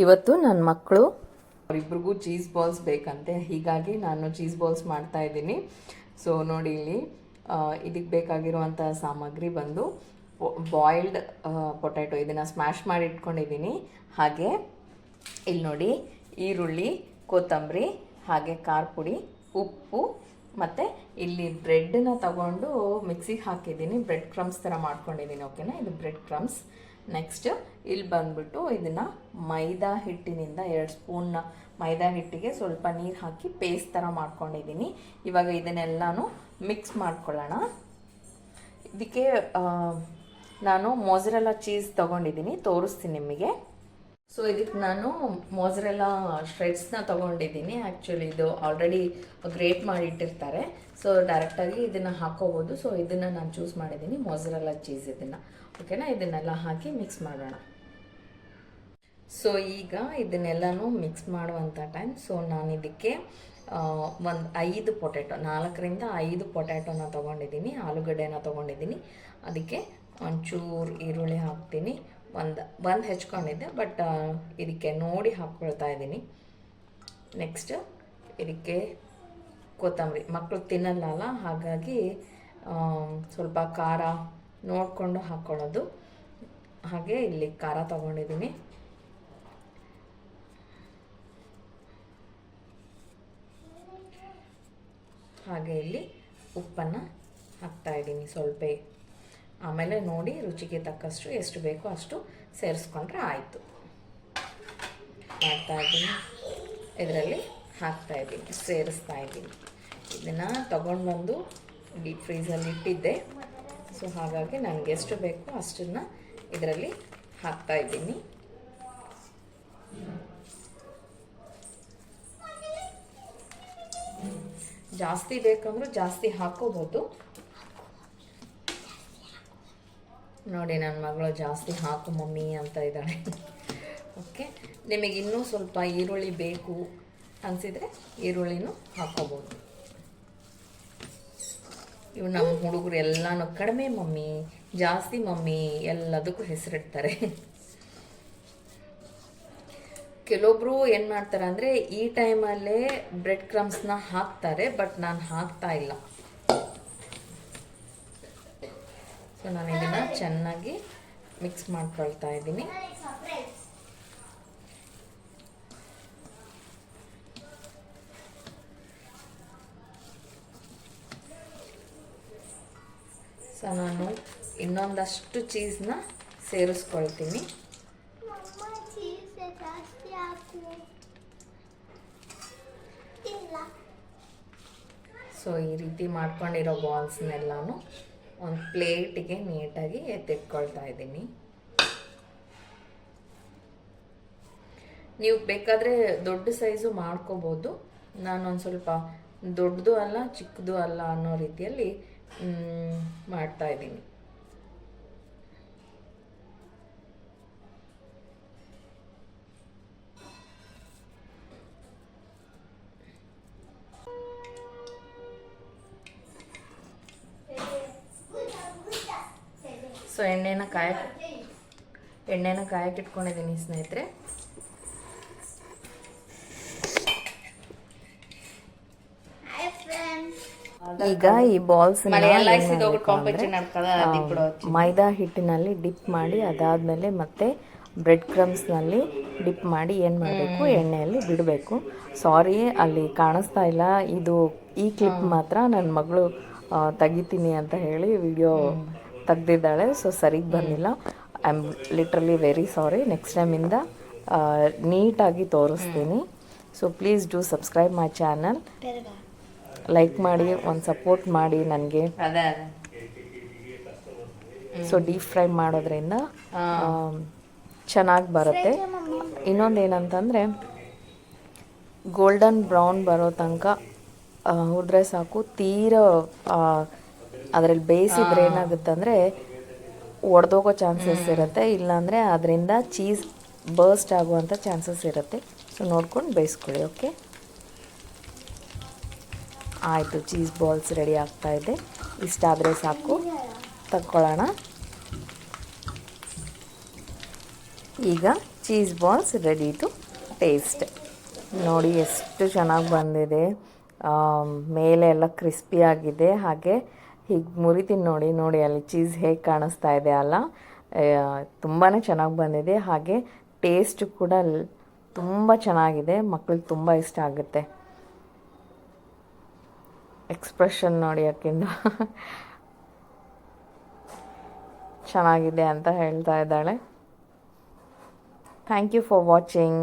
ಇವತ್ತು ನನ್ನ ಮಕ್ಕಳು ಅವರಿಬ್ರಿಗೂ ಚೀಸ್ ಬಾಲ್ಸ್ ಬೇಕಂತೆ, ಹೀಗಾಗಿ ನಾನು ಚೀಸ್ ಬಾಲ್ಸ್ ಮಾಡ್ತಾ ಇದ್ದೀನಿ. ಸೊ ನೋಡಿ ಇಲ್ಲಿ ಇದಕ್ಕೆ ಬೇಕಾಗಿರುವಂಥ ಸಾಮಗ್ರಿ ಬಂದು ಬಾಯ್ಲ್ಡ್ ಪೊಟ್ಯಾಟೊ, ಇದನ್ನು ಸ್ಮ್ಯಾಶ್ ಮಾಡಿ ಇಟ್ಕೊಂಡಿದ್ದೀನಿ. ಹಾಗೆ ಇಲ್ಲಿ ನೋಡಿ ಈರುಳ್ಳಿ, ಕೊತ್ತಂಬರಿ, ಹಾಗೆ ಖಾರ ಪುಡಿ, ಉಪ್ಪು, ಮತ್ತು ಇಲ್ಲಿ ಬ್ರೆಡ್ನ ತಗೊಂಡು ಮಿಕ್ಸಿಗೆ ಹಾಕಿದ್ದೀನಿ. ಬ್ರೆಡ್ ಕ್ರಮ್ಸ್ ಥರ ಮಾಡ್ಕೊಂಡಿದ್ದೀನಿ. ಓಕೆನಾ, ಇದು ಬ್ರೆಡ್ ಕ್ರಮ್ಸ್. ನೆಕ್ಸ್ಟ್ ಇಲ್ಲಿ ಬಂದ್ಬಿಟ್ಟು ಇದನ್ನು ಮೈದಾ ಹಿಟ್ಟಿನಿಂದ 2 ಸ್ಪೂನ್ ಮೈದಾ ಹಿಟ್ಟಿಗೆ ಸ್ವಲ್ಪ ನೀರು ಹಾಕಿ ಪೇಸ್ಟ್ ಥರ ಮಾಡ್ಕೊಂಡಿದ್ದೀನಿ. ಇವಾಗ ಇದನ್ನೆಲ್ಲನೂ ಮಿಕ್ಸ್ ಮಾಡ್ಕೊಳ್ಳೋಣ. ಇದಕ್ಕೆ ನಾನು ಮೊಸರೆಲ್ಲಾ ಚೀಸ್ ತೊಗೊಂಡಿದ್ದೀನಿ, ತೋರಿಸ್ತೀನಿ ನಿಮಗೆ. ಸೊ ಇದಕ್ಕೆ ನಾನು ಮೊಸರೆಲ್ಲಾ ಶ್ರೆಡ್ಸ್ನ ತೊಗೊಂಡಿದ್ದೀನಿ. ಆ್ಯಕ್ಚುಲಿ ಇದು ಆಲ್ರೆಡಿ ಗ್ರೇಟ್ ಮಾಡಿಟ್ಟಿರ್ತಾರೆ, ಸೊ ಡೈರೆಕ್ಟಾಗಿ ಇದನ್ನು ಹಾಕೋಬೋದು. ಸೊ ಇದನ್ನು ನಾನು ಚೂಸ್ ಮಾಡಿದ್ದೀನಿ, ಮೊಸರೆಲ್ಲಾ ಚೀಸ್ ಇದನ್ನು. ಓಕೆನಾ, ಇದನ್ನೆಲ್ಲ ಹಾಕಿ ಮಿಕ್ಸ್ ಮಾಡೋಣ. ಸೊ ಈಗ ಇದನ್ನೆಲ್ಲನೂ ಮಿಕ್ಸ್ ಮಾಡುವಂಥ ಟೈಮ್. ಸೊ ನಾನು ಇದಕ್ಕೆ ಒಂದು 5 ಪೊಟ್ಯಾಟೊ, 4ರಿಂದ 5 ಪೊಟ್ಯಾಟೊನ ತೊಗೊಂಡಿದ್ದೀನಿ, ಆಲೂಗಡ್ಡೆನ ತೊಗೊಂಡಿದ್ದೀನಿ. ಅದಕ್ಕೆ ಒಂಚೂರು ಈರುಳ್ಳಿ ಹಾಕ್ತೀನಿ. ಒಂದು ಹೆಚ್ಕೊಂಡಿದ್ದೆ, ಬಟ್ ಇದಕ್ಕೆ ನೋಡಿ ಹಾಕ್ಕೊಳ್ತಾ ಇದ್ದೀನಿ. ನೆಕ್ಸ್ಟ್ ಇದಕ್ಕೆ ಕೊತ್ತಂಬರಿ, ಮಕ್ಕಳು ತಿನ್ನಲ್ಲ, ಹಾಗಾಗಿ ಸ್ವಲ್ಪ ಖಾರ ನೋಡಿಕೊಂಡು ಹಾಕ್ಕೊಳ್ಳೋದು. ಹಾಗೆ ಇಲ್ಲಿ ಖಾರ ತೊಗೊಂಡಿದ್ದೀನಿ. ಹಾಗೆ ಇಲ್ಲಿ ಉಪ್ಪನ್ನು ಹಾಕ್ತಾಯಿದ್ದೀನಿ ಸ್ವಲ್ಪ. ಆಮೇಲೆ ನೋಡಿ ರುಚಿಗೆ ತಕ್ಕಷ್ಟು ಎಷ್ಟು ಬೇಕೋ ಅಷ್ಟು ಸೇರಿಸ್ಕೊಂಡ್ರೆ ಆಯಿತು. ಮಾಡ್ತಾಯಿದ್ದೀನಿ, ಇದರಲ್ಲಿ ಹಾಕ್ತಾಯಿದ್ದೀನಿ, ಸೇರಿಸ್ತಾ ಇದ್ದೀನಿ. ಇದನ್ನು ತಗೊಂಡು ಬಂದು ಡೀಪ್ ಫ್ರೀಸಲ್ಲಿ ಇಟ್ಟಿದ್ದೆ. ಸೊ ಹಾಗಾಗಿ ನನಗೆ ಎಷ್ಟು ಬೇಕೋ ಅಷ್ಟನ್ನು ಇದರಲ್ಲಿ ಹಾಕ್ತಾಯಿದ್ದೀನಿ. ಜಾಸ್ತಿ ಬೇಕಂದ್ರೂ ಜಾಸ್ತಿ ಹಾಕೋಬೋದು. ನೋಡಿ ನನ್ನ ಮಗಳು ಜಾಸ್ತಿ ಹಾಕು ಮಮ್ಮಿ ಅಂತ ಇದ್ದಾಳೆ. ಓಕೆ, ನಿಮಗೆ ಇನ್ನೂ ಸ್ವಲ್ಪ ಈರುಳ್ಳಿ ಬೇಕು ಅನಿಸಿದರೆ ಈರುಳ್ಳಿನೂ ಹಾಕೋಬೋದು. ಇವು ನಮ್ಮ ಹುಡುಗರು ಎಲ್ಲನೂ ಕಡಿಮೆ ಮಮ್ಮಿ, ಜಾಸ್ತಿ ಮಮ್ಮಿ ಎಲ್ಲದಕ್ಕೂ ಹೆಸರಿಡ್ತಾರೆ. ಕೆಲವೊಬ್ರು ಏನು ಮಾಡ್ತಾರೆ ಅಂದರೆ ಈ ಟೈಮಲ್ಲೇ ಬ್ರೆಡ್ ಕ್ರಮ್ಸ್ನ ಹಾಕ್ತಾರೆ, ಬಟ್ ನಾನು ಹಾಕ್ತಾ ಇಲ್ಲ. ಸೊ ನಾನು ಇದನ್ನು ಚೆನ್ನಾಗಿ ಮಿಕ್ಸ್ ಮಾಡ್ಕೊಳ್ತಾ ಇದ್ದೀನಿ. ಸೊ ನಾನು ಇನ್ನೊಂದಷ್ಟು ಚೀಸ್ನ ಸೇರಿಸ್ಕೊಳ್ತೀನಿ. ಸೊ ಈ ರೀತಿ ಮಾಡ್ಕೊಂಡಿರೋ ಬಾಲ್ಸ್ನೆಲ್ಲನೂ ಒಂದು ಪ್ಲೇಟಿಗೆ ನೀಟಾಗಿ ಎತ್ತಿಟ್ಕೊಳ್ತಾ ಇದ್ದೀನಿ. ನೀವು ಬೇಕಾದರೆ ದೊಡ್ಡ ಸೈಜು ಮಾಡ್ಕೋಬೋದು. ನಾನೊಂದು ಸ್ವಲ್ಪ ದೊಡ್ಡದು ಅಲ್ಲ ಚಿಕ್ಕದು ಅಲ್ಲ ಅನ್ನೋ ರೀತಿಯಲ್ಲಿ ಮಾಡ್ತಾ ಇದ್ದೀನಿ. ಸೊ ಎಣ್ಣೆನ ಕಾಯಕ್ಕೆ ಇಟ್ಕೊಂಡಿದ್ದೀನಿ ಸ್ನೇಹಿತರೆ. ಈಗ ಈ ಬಾಲ್ಸ್ ಮೈದಾ ಹಿಟ್ಟಿನಲ್ಲಿ ಡಿಪ್ ಮಾಡಿ, ಅದಾದಮೇಲೆ ಮತ್ತೆ ಬ್ರೆಡ್ ಕ್ರಮ್ಸ್ನಲ್ಲಿ ಡಿಪ್ ಮಾಡಿ ಏನು ಮಾಡಬೇಕು, ಎಣ್ಣೆಯಲ್ಲಿ ಬಿಡಬೇಕು. ಸಾರಿ ಅಲ್ಲಿ ಕಾಣಿಸ್ತಾ ಇಲ್ಲ, ಇದು ಈ ಕ್ಲಿಪ್ ಮಾತ್ರ ನನ್ನ ಮಗಳು ತೆಗಿತೀನಿ ಅಂತ ಹೇಳಿ ವಿಡಿಯೋ ತೆಗ್ದಿದ್ದಾಳೆ. ಸೊ ಸರಿಗೆ ಬಂದಿಲ್ಲ. I am literally very sorry. Next ಟೈಮಿಂದ ನೀಟಾಗಿ ತೋರಿಸ್ತೀನಿ. So please do subscribe my channel, like ಮಾಡಿ, ಒಂದು ಸಪೋರ್ಟ್ ಮಾಡಿ ನನಗೆ. ಸೊ ಡೀಪ್ ಫ್ರೈ ಮಾಡೋದ್ರಿಂದ ಚೆನ್ನಾಗಿ ಬರುತ್ತೆ. ಇನ್ನೊಂದು ಏನಂತಂದರೆ ಗೋಲ್ಡನ್ ಬ್ರೌನ್ ಬರೋ ತನಕ ಹುರಿದ್ರೆ ಸಾಕು. ತೀರಾ ಅದರಲ್ಲಿ ಬೇಯಿಸಿದ್ರೆ ಏನಾಗುತ್ತೆ ಅಂದರೆ ಒಡೆದೋಗೋ ಚಾನ್ಸಸ್ ಇರುತ್ತೆ, ಇಲ್ಲಾಂದರೆ ಅದರಿಂದ ಚೀಸ್ ಬರ್ಸ್ಟ್ ಆಗುವಂಥ ಚಾನ್ಸಸ್ ಇರುತ್ತೆ. ಸೊ ನೋಡ್ಕೊಂಡು ಬೇಯಿಸ್ಕೊಳ್ಳಿ. ಓಕೆ, ಆಯಿತು. ಚೀಸ್ ಬಾಲ್ಸ್ ರೆಡಿ ಆಗ್ತಾಯಿದೆ. ಇಷ್ಟಾದರೆ ಸಾಕು, ತಗೊಳ್ಳೋಣ. ಈಗ cheese balls ready to taste. ನೋಡಿ ಎಷ್ಟು ಚೆನ್ನಾಗಿ ಬಂದಿದೆ. ಮೇಲೆ ಎಲ್ಲ ಕ್ರಿಸ್ಪಿ ಆಗಿದೆ. ಹಾಗೆ ಹೀಗೆ ಮುರಿತೀನಿ ನೋಡಿ ಅಲ್ಲಿ ಚೀಸ್ ಹೇಗೆ ಕಾಣಿಸ್ತಾ ಇದೆ ಅಲ್ಲ, ತುಂಬಾ ಚೆನ್ನಾಗಿ ಬಂದಿದೆ. ಹಾಗೆ ಟೇಸ್ಟ್ ಕೂಡ ತುಂಬ ಚೆನ್ನಾಗಿದೆ. ಮಕ್ಕಳಿಗೆ ತುಂಬ ಇಷ್ಟ ಆಗುತ್ತೆ. ಎಕ್ಸ್ಪ್ರೆಷನ್ ನೋಡಿ ಯಾಕಿಂದು ಚೆನ್ನಾಗಿದೆ ಅಂತ ಹೇಳ್ತಾ ಇದ್ದಾಳೆ. Thank you for watching.